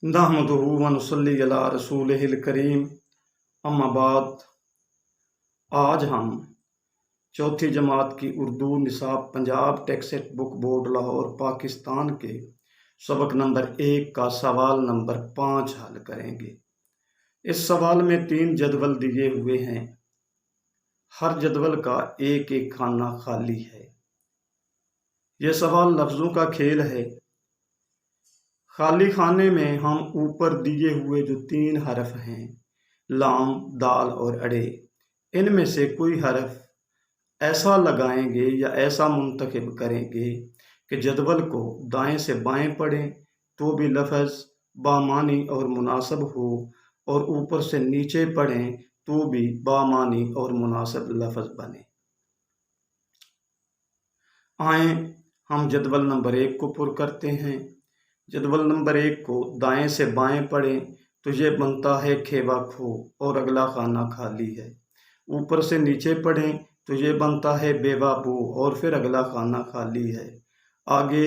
नहमदुहु व नुसल्ली अला रसूलिहिल करीम, अम्मा बाद। आज हम चौथी जमात की उर्दू निसाब Punjab text book board Lahore Pakistan के सबक नंबर 1 का सवाल नंबर 5 हल करेंगे। इस सवाल में 3 जदवल दिए हुए हैं। हर जदवल का एक एक खाना खाली है। यह सवाल लफ्ज़ों का खेल है। खाली खाने में हम ऊपर दिए हुए जो 3 हरफ हैं, लाम, दाल और अड़े, इनमें से कोई हरफ ऐसा लगाएंगे या ऐसा मुंतखब करेंगे कि जदवल को दाएं से बाएं पढ़ें तो भी लफ्ज़ बामानी और मुनासिब हो, और ऊपर से नीचे पढ़ें तो भी बामानी और मुनासिब लफ्ज़ बने। आए हम जदवल नंबर 1 को पुर करते हैं। जदवल नंबर 1 को दाएं से बाएं पढ़ें तो ये बनता है खेवा खो और अगला खाना खाली है। ऊपर से नीचे पढ़ें तो ये बनता है बेवा बो और फिर अगला खाना खाली है। आगे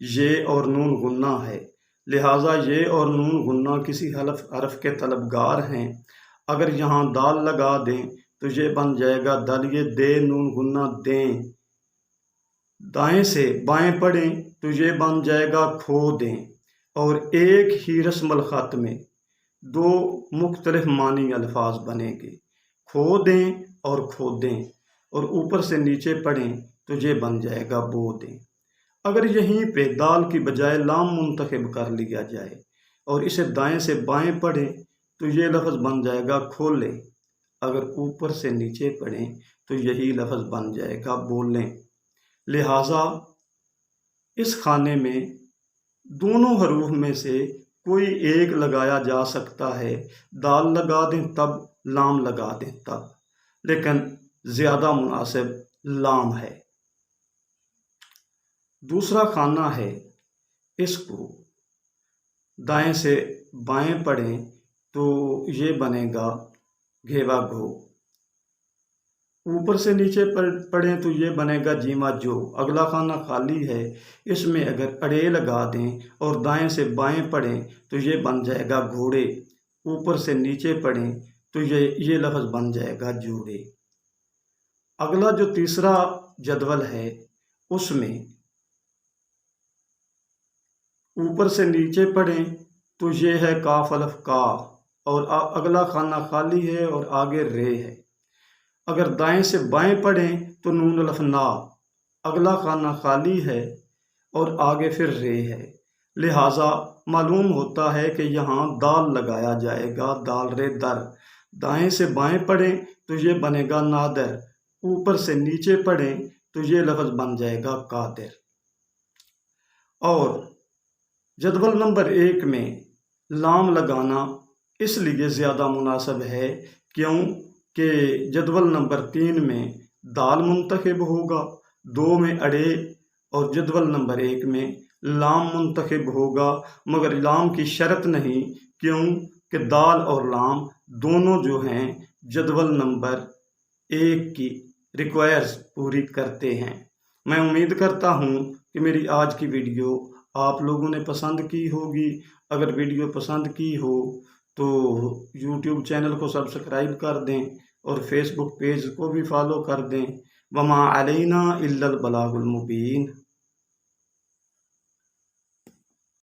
ये और नून गुन्ना है, लिहाजा ये और नून गुन्ना किसी हरफ के तलबगार हैं। अगर यहाँ दाल लगा दें तो ये बन जाएगा दलिए दे नून गुन्ना दें। दाएं से बाएं पढ़ें तो ये बन जाएगा खो दें। और एक ही रस्मल ख़त में 2 मुख्तलिफ मानी अल्फाज बनेंगे, खो दें और खो दें, और ऊपर से नीचे पढ़ें तो ये बन जाएगा बो दें। अगर यहीं पे दाल की बजाय लाम मुंतखब कर लिया जाए और इसे दाएं से बाएं पढ़ें तो ये लफ्ज़ बन जाएगा खोलें। अगर ऊपर से नीचे पढ़ें तो यही लफ्ज़ बन जाएगा बोलें। लिहाजा इस खाने में दोनों हरूफ में से कोई एक लगाया जा सकता है। दाल लगा दें तब, लाम लगा दें तब, लेकिन ज़्यादा मुनासिब लाम है। दूसरा खाना है, इसको दाएं से बाएं पढ़ें तो ये बनेगा घेवा घो। ऊपर से नीचे पढ़ें तो ये बनेगा जीमा जो। अगला खाना खाली है, इसमें अगर अड़े लगा दें और दाएं से बाएं पढ़ें तो ये बन जाएगा घोड़े। ऊपर से नीचे पढ़ें तो ये लफ्ज़ बन जाएगा जोड़े। अगला जो तीसरा जदवल है, उसमें ऊपर से नीचे पढ़ें तो ये है काफ अलफ का, और अगला खाना खाली है और आगे रे है। अगर दाएं से बाएं पढ़ें तो नून अलफ ना, अगला खाना खाली है और आगे फिर रे है। लिहाजा मालूम होता है कि यहाँ दाल लगाया जाएगा, दाल रे दर। दाएं से बाएं पढ़ें तो ये बनेगा नादर, ऊपर से नीचे पढ़ें तो ये लफ्ज़ बन जाएगा कादिर। और जदवल नंबर 1 में लाम लगाना इसलिए ज़्यादा मुनासिब है क्योंकि जदवल नंबर 3 में दाल मुंतखब होगा, 2 में अड़े, और जदवल नंबर 1 में लाम मुंतखब होगा। मगर लाम की शर्त नहीं, क्योंकि दाल और लाम दोनों जो हैं जदवल नंबर 1 की रिक्वायर्स पूरी करते हैं। मैं उम्मीद करता हूँ कि मेरी आज की वीडियो आप लोगों ने पसंद की होगी। अगर वीडियो पसंद की हो तो YouTube चैनल को सब्सक्राइब कर दें और फेसबुक पेज को भी फॉलो कर दें। वमा अलैना इल्लल बलागुल मुबीन।